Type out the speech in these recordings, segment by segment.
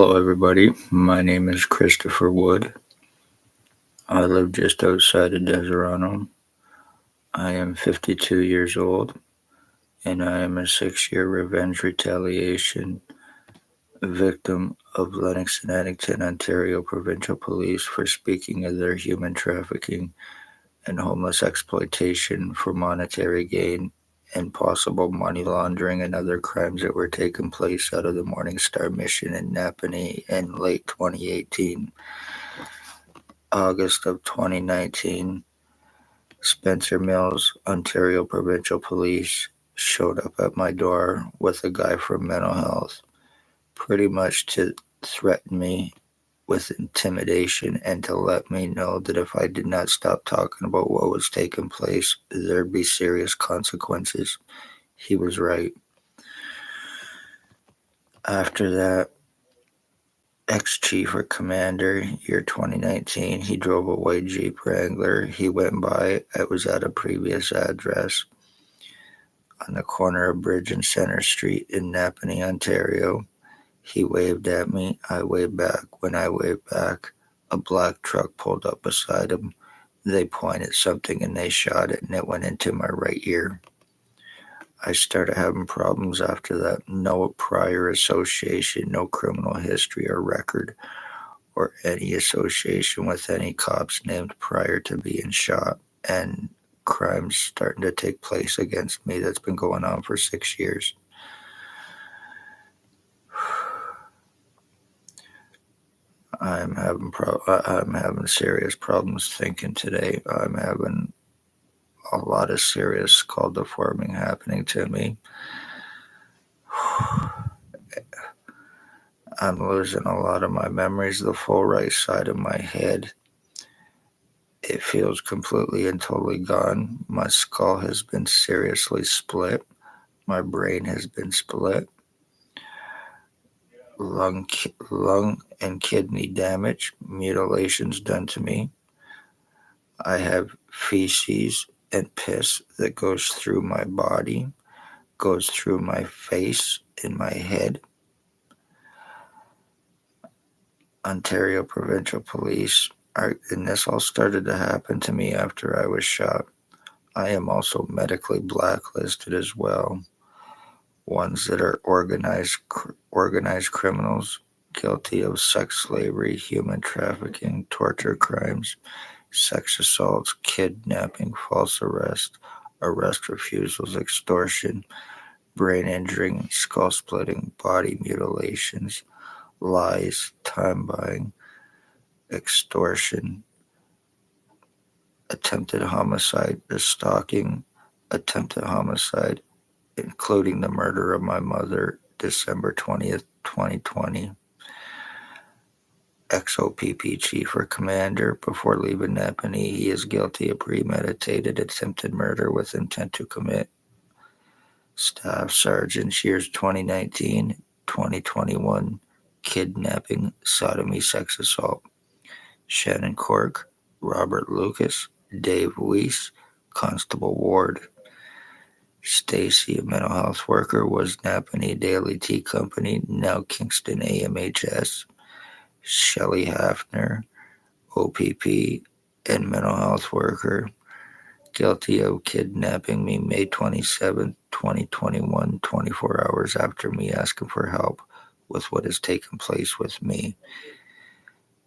Hello, everybody. My name is Christopher Wood. I live just outside of Deserano. I am 52 years old, and I am a 6-year revenge retaliation victim of Lennox and Addington, Ontario Provincial Police for speaking of their human trafficking and homeless exploitation for monetary gain and possible money laundering and other crimes that were taking place out of the Morning Star mission in Napanee in late 2018. August of 2019, Spencer Mills, Ontario Provincial Police, showed up at my door with a guy from mental health, pretty much to threaten me with intimidation and to let me know that if I did not stop talking about what was taking place, there'd be serious consequences. He was right. After that, ex-chief or commander, year 2019, he drove a white Jeep Wrangler. He went by. It was at a previous address on the corner of Bridge and Center Street in Napanee, Ontario. He waved at me. I waved back. When I waved back, a black truck pulled up beside him. They pointed something and they shot it, and it went into my right ear. I started having problems after that. No prior association, no criminal history or record, or any association with any cops named prior to being shot, and crimes starting to take place against me that's been going on for 6 years. I'm having serious problems thinking today. I'm having a lot of serious skull deforming happening to me. I'm losing a lot of my memories. The full right side of my head, it feels completely and totally gone. My skull has been seriously split. My brain has been split. Lung and kidney damage, mutilations done to me. I have feces and piss that goes through my body, goes through my face and my head. Ontario Provincial Police, and this all started to happen to me after I was shot. I am also medically blacklisted as well. Ones that are organized criminals guilty of sex slavery, human trafficking, torture crimes, sex assaults, kidnapping, false arrest refusals, extortion, brain injuring, skull splitting, body mutilations, lies, time buying, extortion, attempted homicide, stalking, attempted homicide, including the murder of my mother, December 20th, 2020. XOPP chief or commander, before leaving Napanee, he is guilty of premeditated attempted murder with intent to commit. Staff sergeant, years 2019, 2021, kidnapping, sodomy, sex assault. Shannon Cork, Robert Lucas, Dave Weiss, Constable Ward. Stacy, a mental health worker, was Napanee Daily Tea Company, now Kingston AMHS. Shelley Hafner, OPP, and mental health worker, guilty of kidnapping me May 27, 2021, 24 hours after me asking for help with what has taken place with me.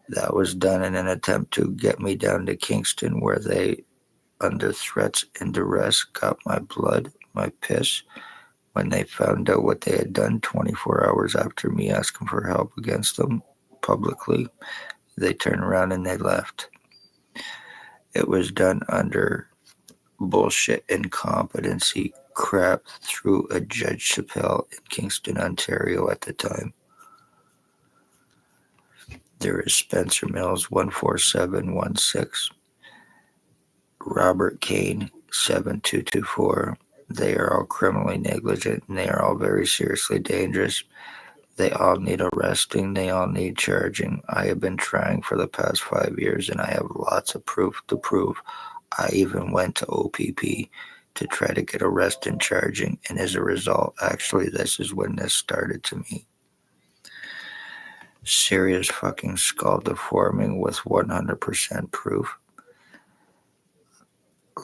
That was done in an attempt to get me down to Kingston, where they, under threats and duress, got my blood, my piss. When they found out what they had done 24 hours after me asking for help against them publicly, they turned around and they left. It was done under bullshit incompetency crap through a Judge Chappelle in Kingston, Ontario at the time. There is Spencer Mills, 14716. Robert Kane, 7224. They are all criminally negligent and they are all very seriously dangerous. They all need arresting. They all need charging. I have been trying for the past 5 years and I have lots of proof to prove. I even went to OPP to try to get arrest and charging, and as a result, actually, this is when this started to me. Serious fucking skull deforming with 100% proof.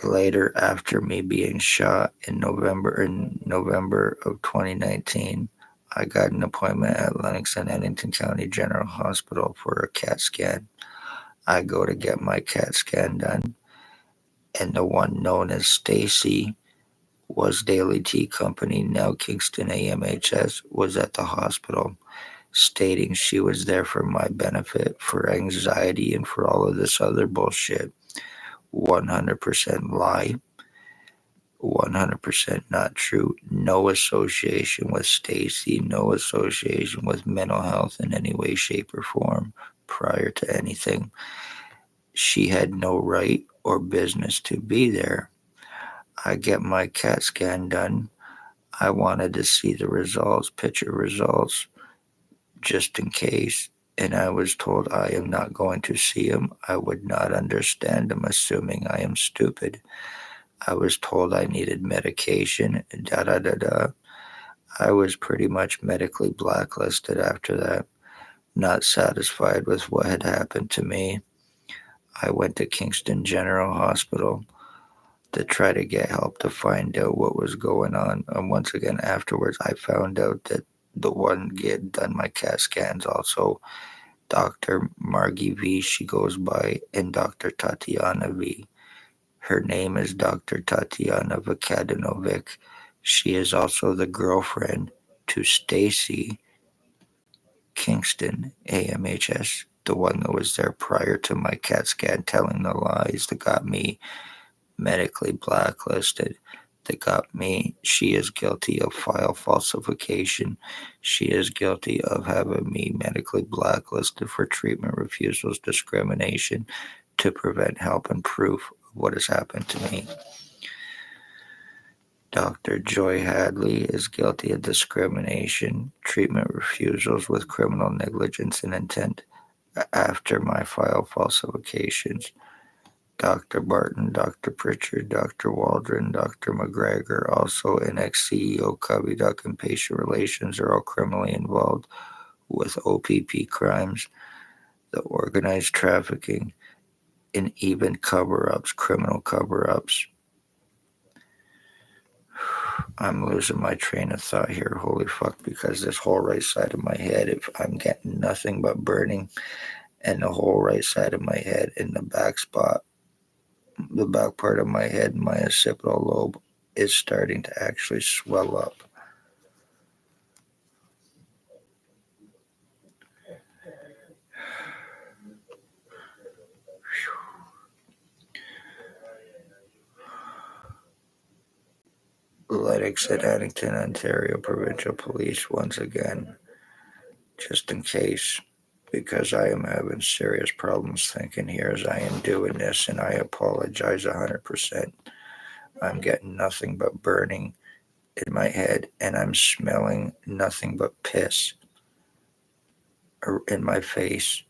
Later, after me being shot in November of 2019, I got an appointment at Lennox and Hennington County General Hospital for a CAT scan. I go to get my CAT scan done, and the one known as Stacy, was Daily Tea Company, now Kingston AMHS, was at the hospital, stating she was there for my benefit, for anxiety, and for all of this other bullshit. 100% lie. 100% not true. No association with Stacy, no association with mental health in any way, shape, or form prior to anything. She had no right or business to be there. I get my CAT scan done. I wanted to see the results, picture results, just in case. And I was told I am not going to see them. I would not understand them, assuming I am stupid. I was told I needed medication, da da da da. I was pretty much medically blacklisted after that. Not satisfied with what had happened to me, I went to Kingston General Hospital to try to get help to find out what was going on. And once again, afterwards, I found out that the one get done my CAT scans also Dr. Margie V, she goes by, and Dr. Tatiana V. Her name is Dr. Tatiana Vukadinovic. She is also the girlfriend to Stacy Kingston, AMHS, the one that was there prior to my CAT scan telling the lies that got me medically blacklisted, that got me. She is guilty of file falsification. She is guilty of having me medically blacklisted for treatment refusals, discrimination, to prevent help and proof of what has happened to me. Dr. Joy Hadley is guilty of discrimination, treatment refusals with criminal negligence and intent after my file falsifications. Dr. Barton, Dr. Pritchard, Dr. Waldron, Dr. McGregor, also an ex-CEO, Covey Duck, and patient relations are all criminally involved with OPP crimes, the organized trafficking, and even cover-ups, criminal cover-ups. I'm losing my train of thought here, holy fuck, because this whole right side of my head, if I'm getting nothing but burning, and the whole right side of my head in the back spot, the back part of my head, my occipital lobe, is starting to actually swell up. Lennox at Addington, Ontario Provincial Police once again, just in case, because I am having serious problems thinking here as I am doing this, and I apologize 100%. I'm getting nothing but burning in my head, and I'm smelling nothing but piss in my face.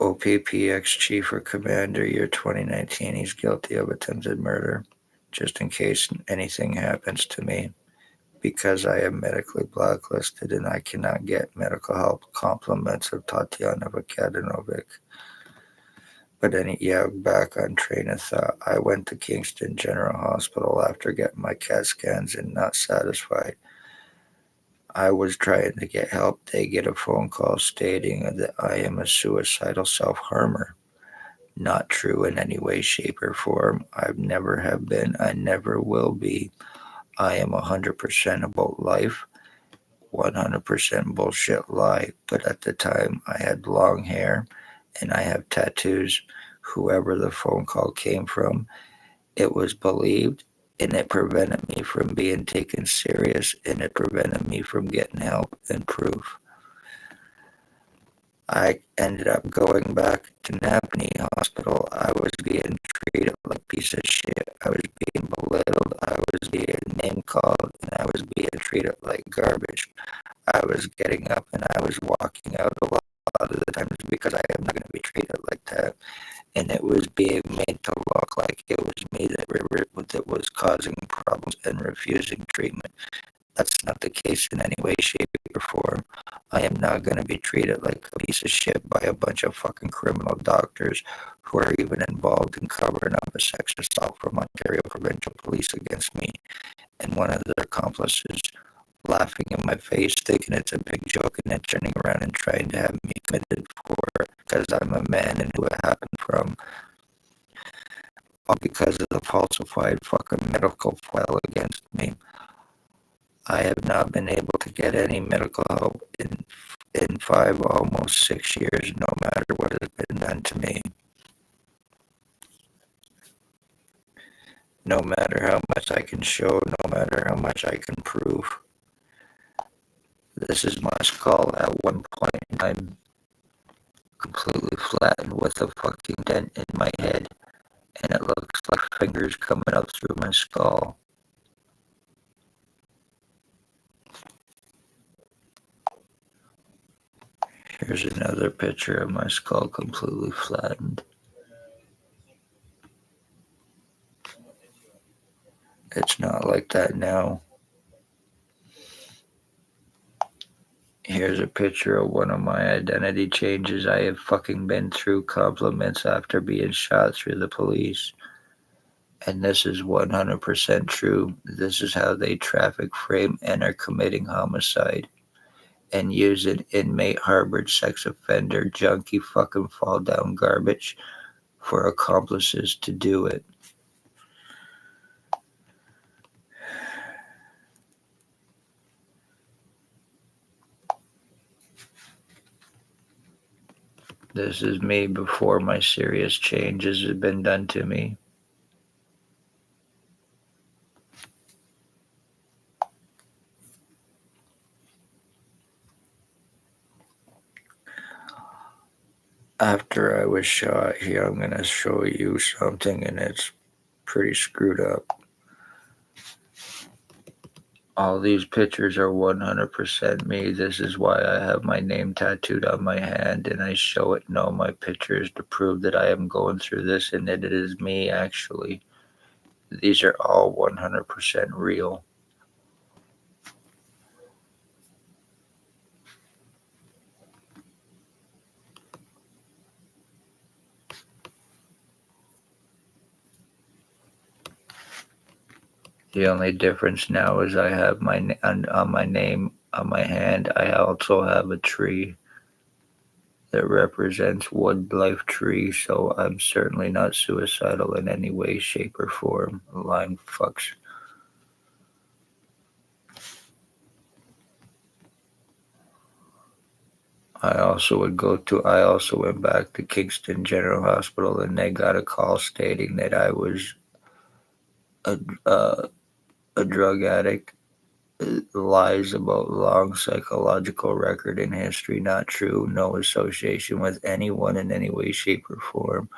OPP ex-chief or commander, year 2019, he's guilty of attempted murder, just in case anything happens to me, because I am medically blacklisted and I cannot get medical help. Compliments of Tatiana Vukadinovic. But back on train of thought. I went to Kingston General Hospital after getting my CAT scans and not satisfied. I was trying to get help. They get a phone call stating that I am a suicidal self-harmer. Not true in any way, shape, or form. I've never have been. I never will be. I am 100% about life. 100% bullshit lie. But at the time, I had long hair and I have tattoos. Whoever the phone call came from, it was believed, and it prevented me from being taken serious, and it prevented me from getting help and proof. I ended up going back to Napanee Hospital. I was being treated like a piece of shit. I was being belittled. I was being name called, and I was being treated like garbage. I was getting up and I was walking out a lot of the times because I am not going to be treated like that. And it was being made to look like it was me that was causing problems and refusing treatment. That's not the case in any way, shape, or form. I am not going to be treated like a piece of shit by a bunch of fucking criminal doctors who are even involved in covering up a sex assault from Ontario Provincial Police against me, and one of their accomplices laughing in my face, thinking it's a big joke, and then turning around and trying to have me committed for it because I'm a man and who it happened from, all because of the falsified fucking medical file against me. I have not been able to get any medical help in 5, almost 6 years, no matter what has been done to me. No matter how much I can show, no matter how much I can prove. This is my skull at one point in time, completely flattened with a fucking dent in my head, and it looks like fingers coming up through my skull. Here's another picture of my skull completely flattened. It's not like that now. Here's a picture of one of my identity changes I have fucking been through compliments after being shot through the police. And this is 100% true. This is how they traffic, frame, and are committing homicide. And use an inmate harbored sex offender junkie fucking fall down garbage for accomplices to do it. This is me before my serious changes have been done to me. After I was shot, here I'm going to show you something, and it's pretty screwed up. All these pictures are 100% me. This is why I have my name tattooed on my hand, and I show it in all my pictures to prove that I am going through this and that it is me, actually. These are all 100% real. The only difference now is I have on my name on my hand. I also have a tree that represents Wood Life Tree, so I'm certainly not suicidal in any way, shape, or form. Lying fucks. I also went back to Kingston General Hospital, and they got a call stating that I was a drug addict. Lies about long psychological record and history not true. No association with anyone in any way, shape, or form.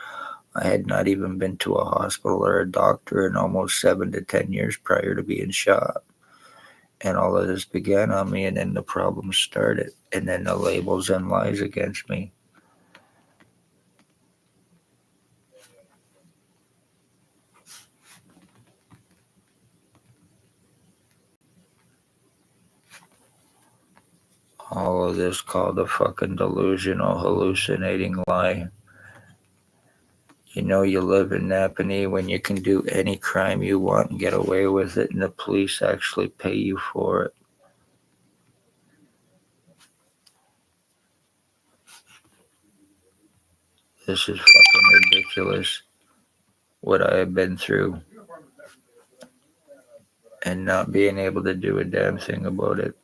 I had not even been to a hospital or a doctor in almost 7 to 10 years prior to being shot. And all of this began on me, and then the problems started, and then the labels and lies against me. All of this called a fucking delusional, hallucinating lie. You know you live in Napanee when you can do any crime you want and get away with it, and the police actually pay you for it. This is fucking ridiculous, what I have been through, and not being able to do a damn thing about it.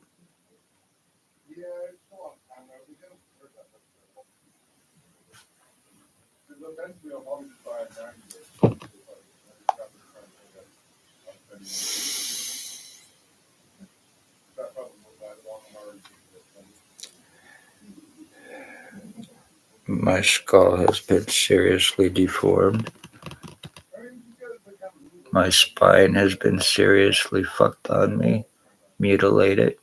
My skull has been seriously deformed. My spine has been seriously fucked on me, mutilated.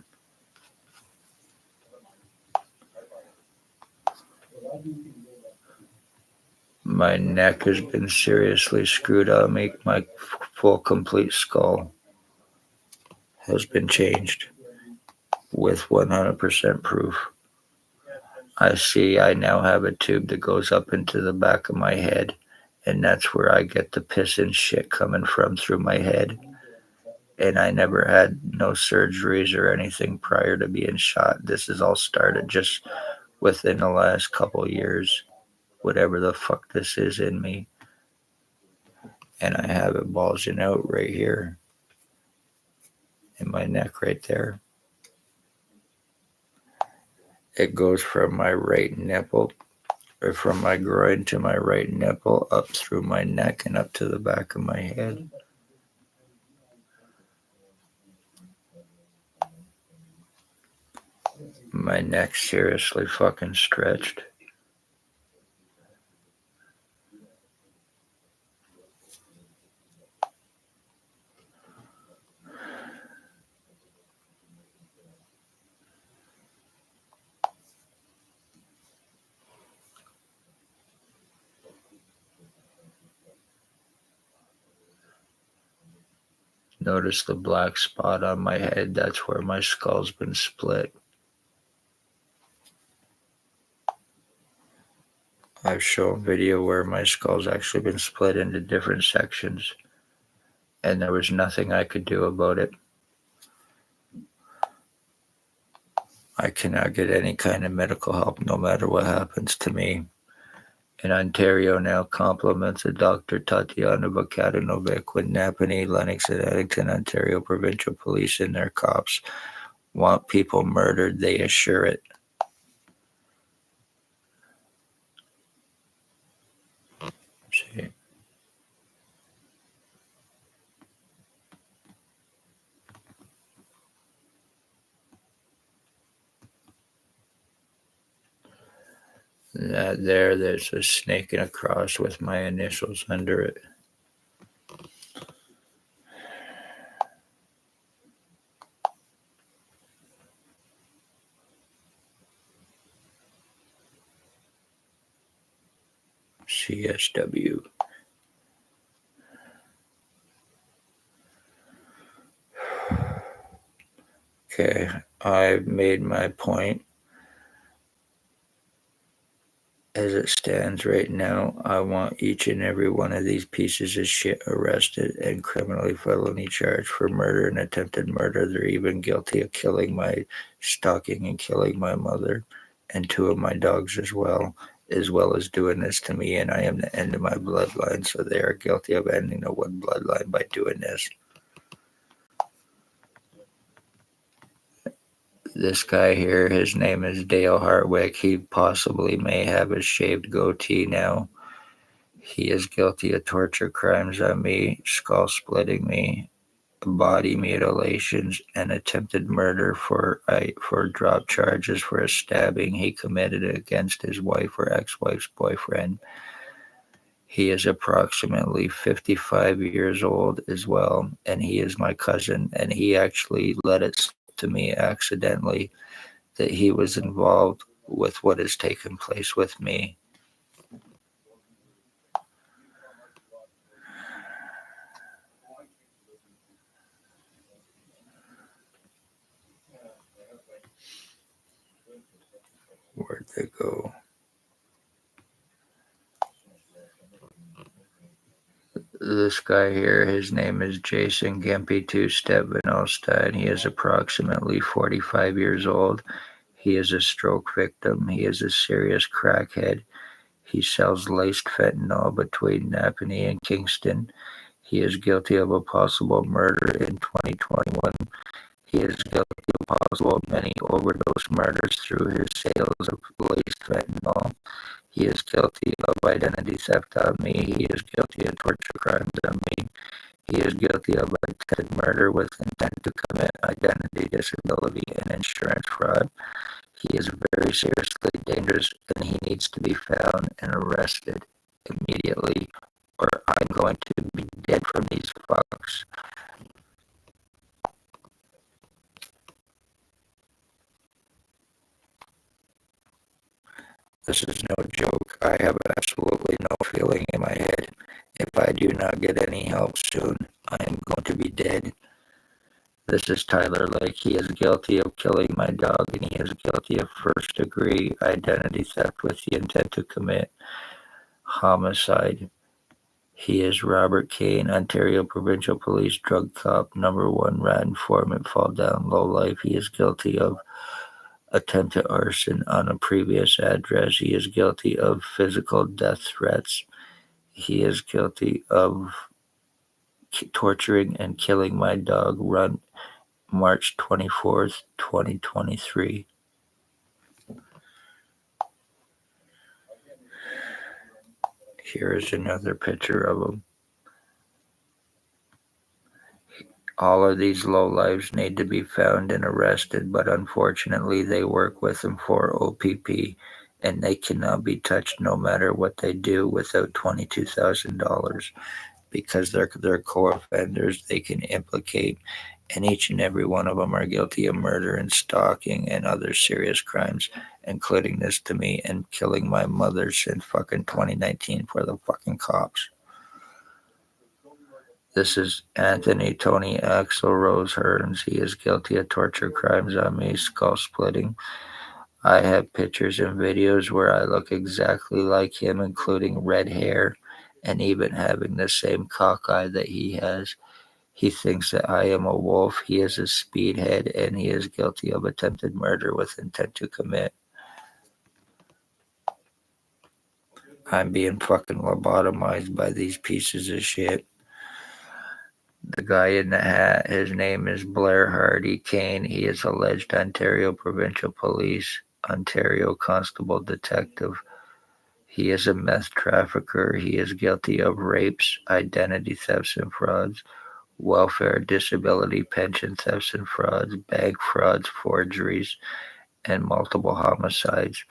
My neck has been seriously screwed on me. My full, complete skull has been changed with 100% proof. I see I now have a tube that goes up into the back of my head, and that's where I get the piss and shit coming from through my head. And I never had no surgeries or anything prior to being shot. This has all started just within the last couple of years, whatever the fuck this is in me. And I have it bulging out right here in my neck right there. It goes from my right nipple, or from my groin to my right nipple, up through my neck and up to the back of my head. My neck's seriously fucking stretched. Notice the black spot on my head. That's where my skull's been split. I've shown video where my skull's actually been split into different sections, and there was nothing I could do about it. I cannot get any kind of medical help no matter what happens to me. And Ontario now compliments a Dr. Tatiana Bakatanovic with Napanee, Lennox, and Addington, Ontario Provincial Police and their cops want people murdered, they assure it. See. That there's a snake and a cross with my initials under it. CSW. Okay, I've made my point. As it stands right now, I want each and every one of these pieces of shit arrested and criminally felony charged for murder and attempted murder. They're even guilty of stalking and killing my mother and two of my dogs as well as doing this to me, and I am the end of my bloodline, so they are guilty of ending the one bloodline by doing this. This guy here, his name is Dale Hartwick. He possibly may have a shaved goatee now. He is guilty of torture crimes on me, skull splitting me, body mutilations, and attempted murder for drop charges for a stabbing he committed against his wife or ex-wife's boyfriend. He is approximately 55 years old as well, and he is my cousin, and he actually let it slip to me accidentally that he was involved with what has taken place with me. Where'd they go? This guy here, his name is Jason Gempy Two-Step Vanolstein. He is approximately 45 years old. He is a stroke victim. He is a serious crackhead. He sells laced fentanyl between Napanee and Kingston. He is guilty of a possible murder in 2021. He is guilty of possible many overdose murders through his sales of laced fentanyl. He is guilty of identity theft on me. He is guilty of torture crimes on me. He is guilty of attempted murder with intent to commit identity disability and insurance fraud. He is very seriously dangerous, and he needs to be found and arrested immediately, or I'm going to be dead from these fucks. This is no joke. I have absolutely no feeling in my head. If I do not get any help soon, I am going to be dead. This is Tyler Lake. He is guilty of killing my dog, and he is guilty of first-degree identity theft with the intent to commit homicide. He is Robert Kane, Ontario Provincial Police Drug Cop, #1 rat informant, fall down, low life. He is guilty of attempted arson on a previous address. He is guilty of physical death threats. He is guilty of torturing and killing my dog, run March 24th, 2023. Here is another picture of him. All of these lowlifes need to be found and arrested, but unfortunately they work with him for OPP, and they cannot be touched no matter what they do without $22,000, because they're co-offenders. They can implicate, and each and every one of them are guilty of murder and stalking and other serious crimes, including this to me and killing my mother since fucking 2019 for the fucking cops. This is Anthony Tony Axel Rose Hearns. He is guilty of torture crimes on me, skull splitting. I have pictures and videos where I look exactly like him, including red hair and even having the same cockeye that he has. He thinks that I am a wolf. He is a speedhead, and he is guilty of attempted murder with intent to commit. I'm being fucking lobotomized by these pieces of shit. The guy in the hat, his name is Blair Hardy Kane. He is alleged Ontario Provincial Police, Ontario Constable Detective. He is a meth trafficker. He is guilty of rapes, identity thefts and frauds, welfare, disability, pension thefts and frauds, bank frauds, forgeries, and multiple homicides.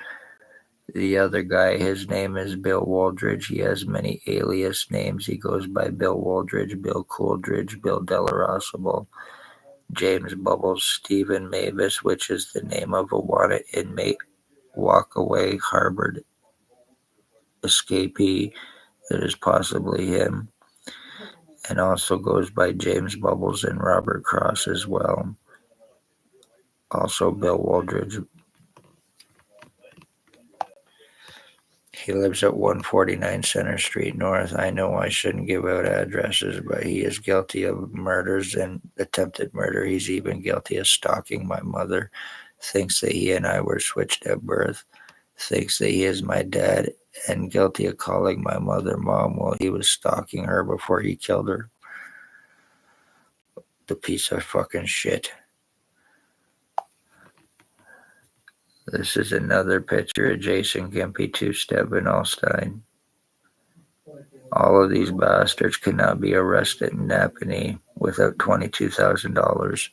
The other guy, his name is Bill Waldridge. He has many alias names. He goes by Bill Waldridge, Bill Cooldridge, Bill Delarosable, James Bubbles, Stephen Mavis, which is the name of a wanted inmate, walkaway harbored escapee that is possibly him, and also goes by James Bubbles and Robert Cross as well. Also Bill Waldridge. He lives at 149 Center Street North. I know I shouldn't give out addresses, but he is guilty of murders and attempted murder. He's even guilty of stalking my mother. Thinks that he and I were switched at birth. Thinks that he is my dad, and guilty of calling my mother mom while he was stalking her before he killed her. The piece of fucking shit. This is another picture of Jason Gimpy, two-step in Allstein. All of these bastards cannot be arrested in Napanee without $22,000.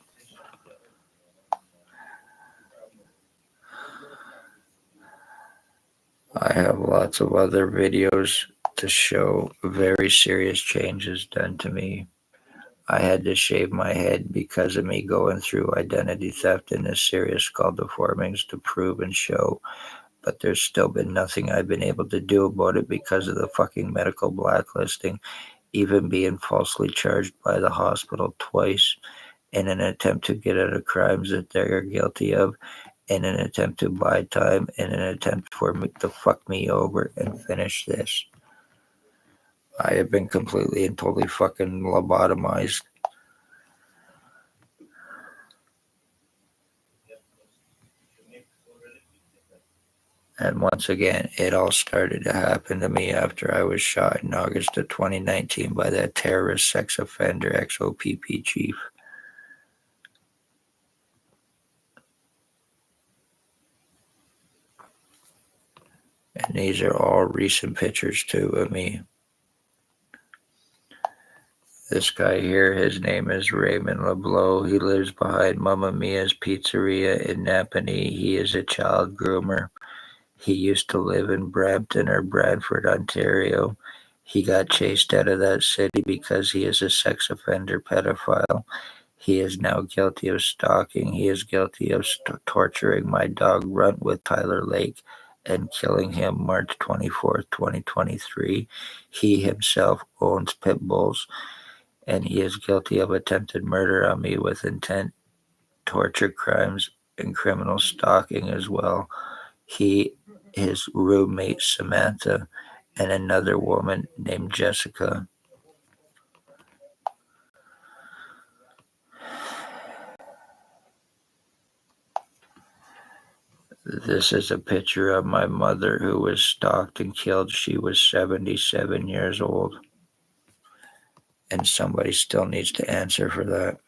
I have lots of other videos to show very serious changes done to me. I had to shave my head because of me going through identity theft and this serious skull deformings to prove and show, but there's still been nothing I've been able to do about it because of the fucking medical blacklisting, even being falsely charged by the hospital twice in an attempt to get out of crimes that they are guilty of, in an attempt to buy time, in an attempt for me to fuck me over and finish this. I have been completely and totally fucking lobotomized. And once again, it all started to happen to me after I was shot in August of 2019 by that terrorist sex offender ex-OPP chief. And these are all recent pictures too of me. This guy here, his name is Raymond LeBlanc. He lives behind Mamma Mia's Pizzeria in Napanee. He is a child groomer. He used to live in Brampton or Brantford, Ontario. He got chased out of that city because he is a sex offender pedophile. He is now guilty of stalking. He is guilty of torturing my dog Runt with Tyler Lake and killing him March 24th, 2023. He himself owns pit bulls, and he is guilty of attempted murder on me with intent, torture crimes, and criminal stalking as well. He, his roommate Samantha, and another woman named Jessica. This is a picture of my mother who was stalked and killed. She was 77 years old. And somebody still needs to answer for that.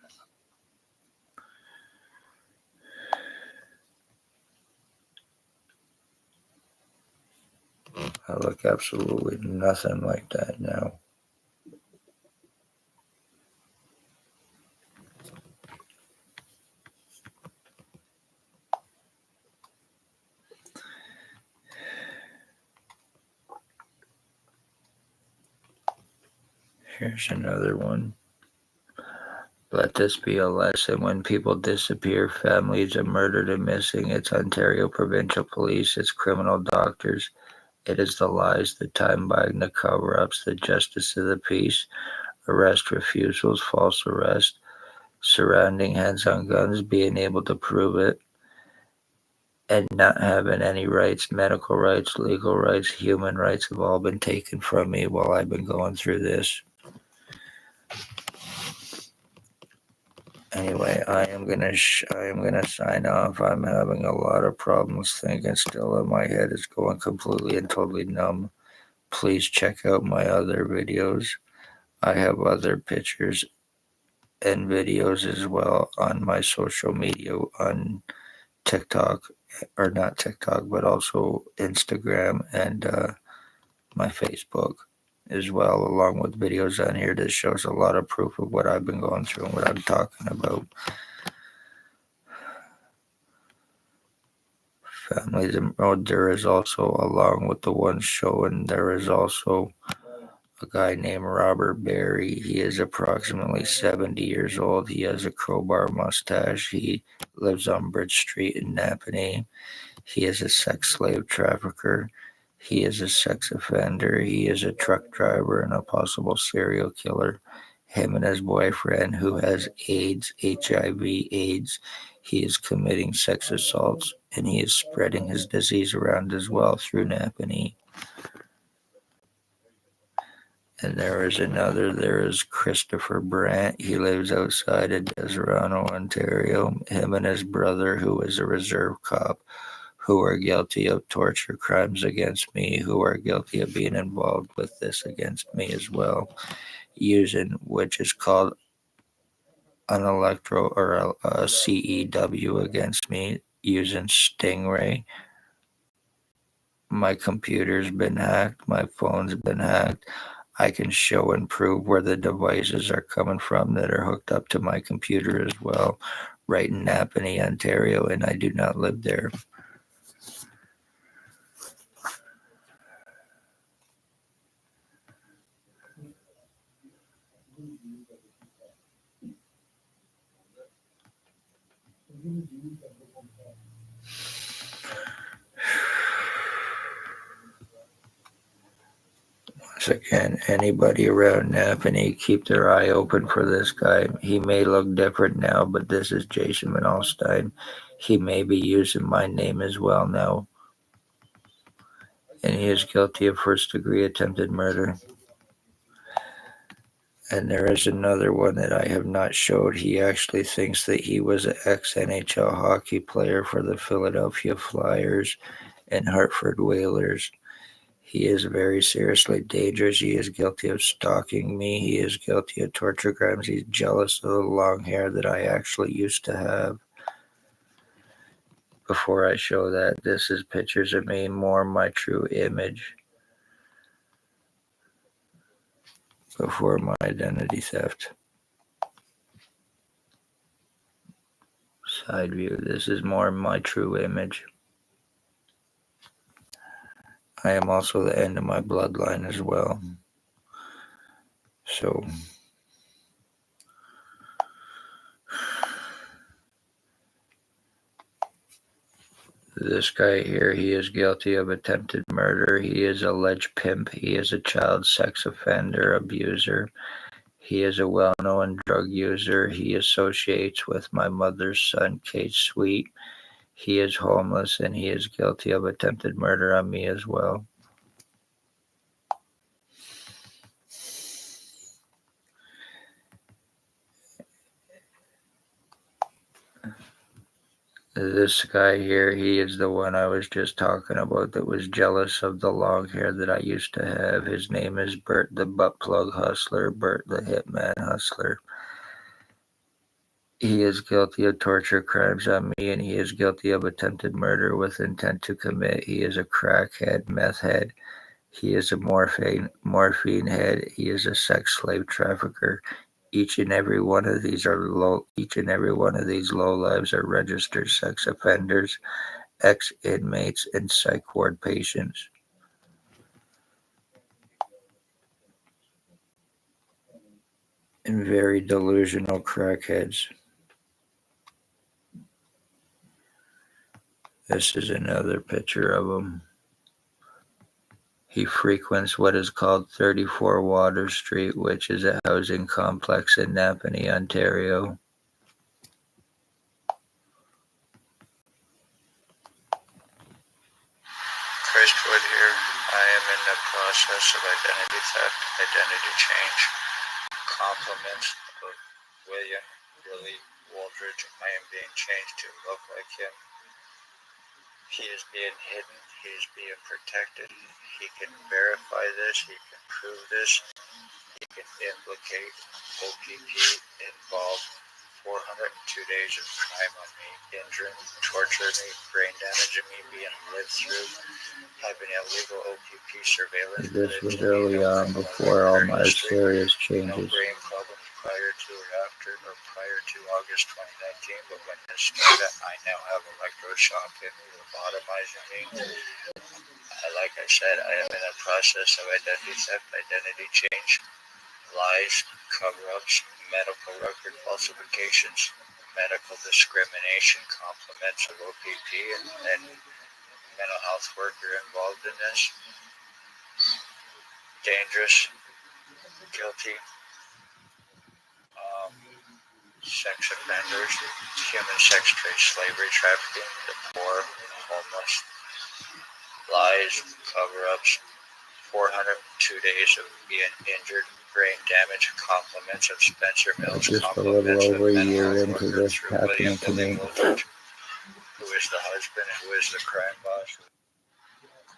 I look absolutely nothing like that now. Here's another one. Let this be a lesson. When people disappear, families are murdered and missing. It's Ontario Provincial Police, it's criminal doctors. It is the lies, the time buying, the cover-ups, the justice of the peace, arrest refusals, false arrest, surrounding hands on guns, being able to prove it, and not having any rights, medical rights, legal rights, human rights have all been taken from me while I've been going through this. Anyway, I am gonna sign off. I'm having a lot of problems thinking still, and my head is going completely and totally numb. Please check out my other videos. I have other pictures and videos as well on my social media on TikTok, or not TikTok, but also Instagram and my Facebook as well, along with videos on here that shows a lot of proof of what I've been going through and what I'm talking about. Families in road, there is also, along with the one showing, there is also a guy named Robert Berry. He is approximately 70 years old. He has a crowbar mustache. He lives on Bridge Street in Napanee. He is a sex slave trafficker. He is a sex offender. He is a truck driver and a possible serial killer. Him and his boyfriend, who has AIDS, HIV AIDS, he is committing sex assaults, and he is spreading his disease around as well through Napanee. And there is Christopher Brandt. He lives outside of Deserano, Ontario. Him and his brother, who is a reserve cop, who are guilty of torture crimes against me, who are guilty of being involved with this against me as well, which is called an electro or a CEW against me, using Stingray. My computer's been hacked. My phone's been hacked. I can show and prove where the devices are coming from that are hooked up to my computer as well, right in Napanee, Ontario, and I do not live there. Once again, anybody around Napanee, keep their eye open for this guy. He may look different now, but this is Jason Manalstein. He may be using my name as well now. And he is guilty of first-degree attempted murder. And there is another one that I have not showed. He actually thinks that he was an ex-NHL hockey player for the Philadelphia Flyers and Hartford Whalers. He is very seriously dangerous. He is guilty of stalking me. He is guilty of torture crimes. He's jealous of the long hair that I actually used to have. Before I show that, this is pictures of me, more my true image. Before my identity theft. Side view. This is more my true image. I am also the end of my bloodline as well. So this guy here, he is guilty of attempted murder. He is alleged pimp. He is a child sex offender, abuser. He is a well-known drug user. He associates with my mother's son, Kate Sweet. He is homeless, and he is guilty of attempted murder on me as well. This guy here, he is the one I was just talking about that was jealous of the long hair that I used to have. His name is Bert the Butt Plug Hustler, Bert the Hitman Hustler. He is guilty of torture crimes on me, and he is guilty of attempted murder with intent to commit. He is a crackhead, meth head. He is a morphine head. He is a sex slave trafficker. Each and every one of these low lives are registered sex offenders, ex-inmates, and psychward patients. And very delusional crackheads. This is another picture of him. He frequents what is called 34 Water Street, which is a housing complex in Napanee, Ontario. Christwood here. I am in the process of identity theft, identity change. Compliments of Willie Waldridge. I am being changed to look like him. He is being hidden. He is being protected. He can verify this. He can prove this. He can implicate OPP involved 402 days of crime on me, injuring, torturing me, brain damaging me, being lived through, having illegal OPP surveillance. This was early on before all my serious changes. No brain problems prior to or after or prior to August 2019, but when this started, I now have electroshock in me, lobotomizing me. Like I said, I am in a process of identity theft, identity change, lies, coverups, medical record falsifications, medical discrimination, compliments of OPP, and mental health worker involved in this. Dangerous, guilty, sex offenders, human sex trade, slavery, trafficking, the poor, homeless, lies, cover-ups, 402 days of being injured, brain damage, compliments of Spencer Mills, just a little over a year into this happening to me. Who is the husband and who is the crime boss?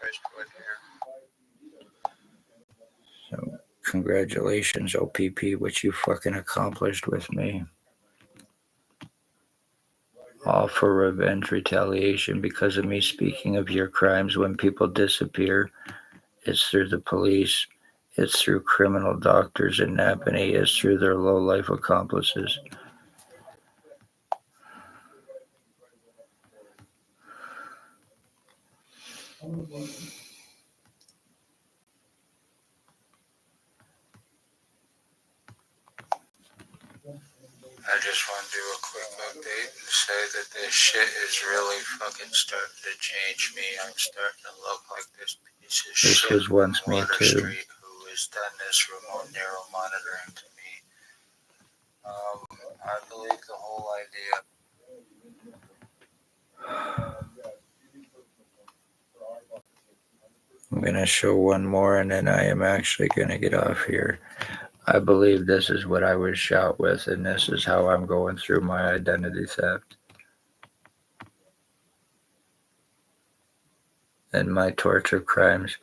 Christwood here. So, congratulations, OPP, what you fucking accomplished with me. All for revenge, retaliation because of me speaking of your crimes. When people disappear, it's through the police, it's through criminal doctors in Napanee, it's through their low-life accomplices. I just want to do a quick update and say that this shit is really fucking starting to change me. I'm starting to look like this piece of shit. This was once me too. Street who has done this remote narrow monitoring to me. I believe the whole idea. I'm going to show one more and then I am actually going to get off here. I believe this is what I was shot with, and this is how I'm going through my identity theft. And my torture crimes,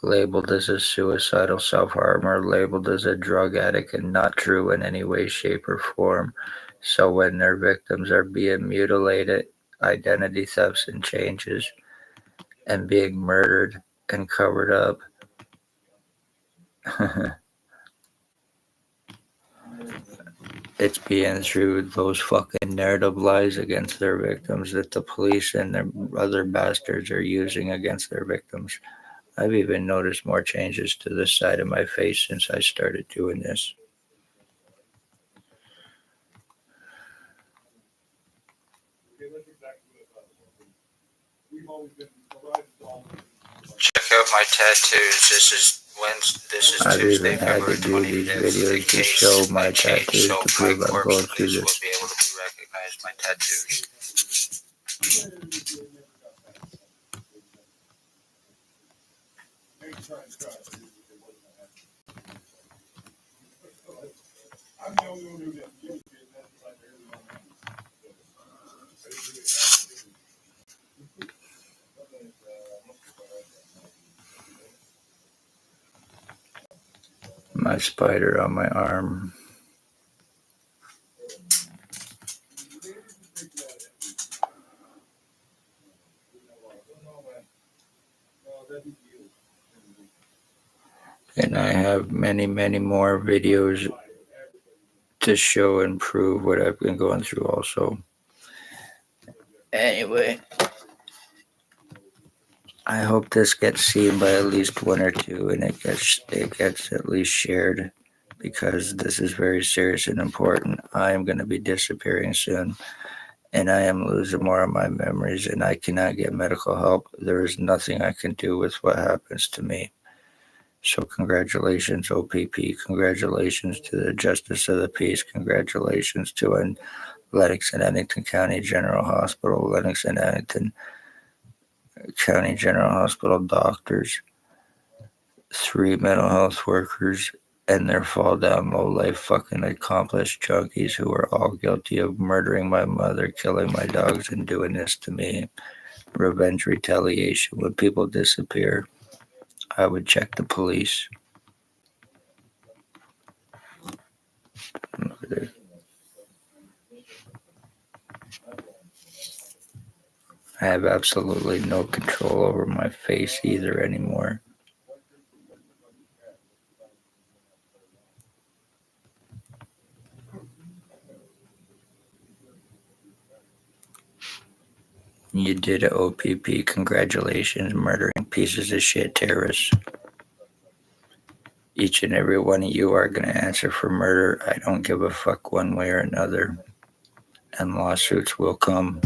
labeled as a suicidal self-harmer, labeled as a drug addict, and not true in any way, shape, or form. So when their victims are being mutilated, identity thefts and changes, and being murdered and covered up, it's being through those fucking narrative lies against their victims that the police and their other bastards are using against their victims. I've even noticed more changes to this side of my face since I started doing this. Check out my tattoos. This is I've even had to do these videos to show my tattoos to prove I'm going through this. My spider on my arm. And I have many, many more videos to show and prove what I've been going through also. Anyway, I hope this gets seen by at least one or two, and it gets at least shared, because this is very serious and important. I am going to be disappearing soon, and I am losing more of my memories, and I cannot get medical help. There is nothing I can do with what happens to me. So congratulations, OPP. Congratulations to the Justice of the Peace. Congratulations to Lennox and Addington County General Hospital, Lennox and Addington County General Hospital doctors, 3 mental health workers, and their fall down low life fucking accomplished junkies who are all guilty of murdering my mother, killing my dogs, and doing this to me. Revenge, retaliation. When people disappear, I would check the police. Look at this. I have absolutely no control over my face either anymore. You did it, OPP. Congratulations, murdering pieces of shit terrorists. Each and every one of you are going to answer for murder. I don't give a fuck one way or another. And lawsuits will come.